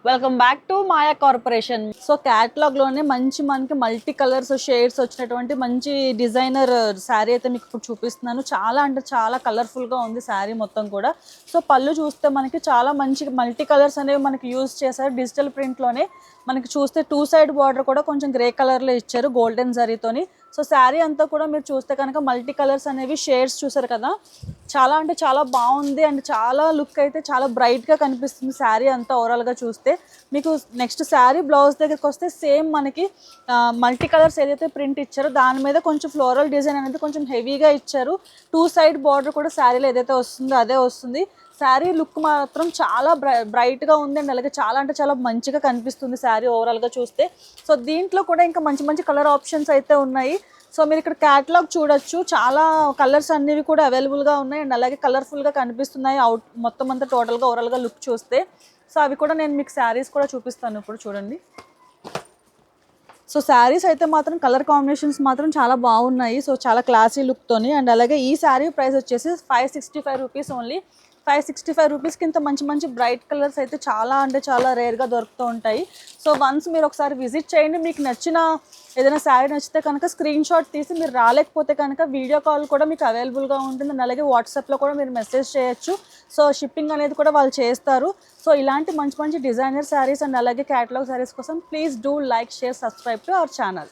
Welcome back to Maya corporation. So catalogue లోనే మంచి మనకి మల్టీ కలర్స్ షేడ్స్ వచ్చినటువంటి మంచి డిజైనర్ శారీ అయితే మీకు ఇప్పుడు చూపిస్తున్నాను. చాలా అంటే చాలా కలర్ఫుల్ గా ఉంది శారీ మొత్తం కూడా. సో పళ్ళు చూస్తే మనకి చాలా మంచి మల్టీ కలర్స్ అనేవి మనకి యూజ్ చేశారు. డిజిటల్ ప్రింట్ లోనే మనకి చూస్తే 2 సైడ్ బార్డర్ కూడా కొంచెం గ్రే కలర్ లో ఇచ్చారు గోల్డెన్ జరీతోని. సో శారీ అంతా కూడా మీరు చూస్తే కనుక మల్టీ కలర్స్ అనేవి షేడ్స్ చూసారు కదా, చాలా అంటే చాలా బాగుంది అండ్ చాలా లుక్ అయితే చాలా బ్రైట్ గా కనిపిస్తుంది శారీ అంతా ఓవరాల్ గా చూస్తే. మీకు నెక్స్ట్ శారీ బ్లౌజ్ దగ్గరికి వస్తే సేమ్ మనకి మల్టీ కలర్స్ ఏదైతే ప్రింట్ ఇచ్చారో దాని మీద కొంచెం ఫ్లోరల్ డిజైన్ అనేది కొంచెం హెవీగా ఇచ్చారు. 2 సైడ్ బార్డర్ కూడా శారీలో ఏదైతే వస్తుందో అదే వస్తుంది. శారీ లుక్ మాత్రం చాలా బ్రైట్గా ఉంది అండ్ అలాగే చాలా అంటే చాలా మంచిగా కనిపిస్తుంది శారీ ఓవరాల్గా చూస్తే. సో దీంట్లో కూడా ఇంకా మంచి మంచి కలర్ ఆప్షన్స్ అయితే ఉన్నాయి. సో మీరు ఇక్కడ క్యాటలాగ్ చూడొచ్చు, చాలా కలర్స్ అనేవి కూడా అవైలబుల్గా ఉన్నాయి అండ్ అలాగే కలర్ఫుల్గా కనిపిస్తున్నాయి అవుట్ మొత్తం అంతా టోటల్గా ఓవరాల్గా లుక్ చూస్తే. సో అవి కూడా నేను మీకు శారీస్ కూడా చూపిస్తాను ఇప్పుడు చూడండి. సో శారీస్ అయితే మాత్రం కలర్ కాంబినేషన్స్ మాత్రం చాలా బాగున్నాయి. సో చాలా క్లాసీ లుక్తోని అండ్ అలాగే ఈ శారీ ప్రైస్ వచ్చేసి 565 రూపీస్ ఓన్లీ. 565 రూపీస్కి ఇంత మంచి మంచి బ్రైట్ కలర్స్ అయితే చాలా అంటే చాలా రేర్గా దొరుకుతూ ఉంటాయి. సో వన్స్ మీరు ఒకసారి విజిట్ చేయండి. మీకు నచ్చిన ఏదైనా శారీ నచ్చితే కనుక స్క్రీన్ షాట్ తీసి, మీరు రాలేకపోతే కనుక వీడియో కాల్ కూడా మీకు అవైలబుల్గా ఉంటుంది అండ్ అలాగే వాట్సాప్లో కూడా మీరు మెసేజ్ చేయొచ్చు. సో షిప్పింగ్ అనేది కూడా వాళ్ళు చేస్తారు. సో ఇలాంటి మంచి మంచి డిజైనర్ శారీస్ అండ్ అలాగే క్యాటలాగ్ శారీస్ కోసం please do like, share, subscribe to our channel.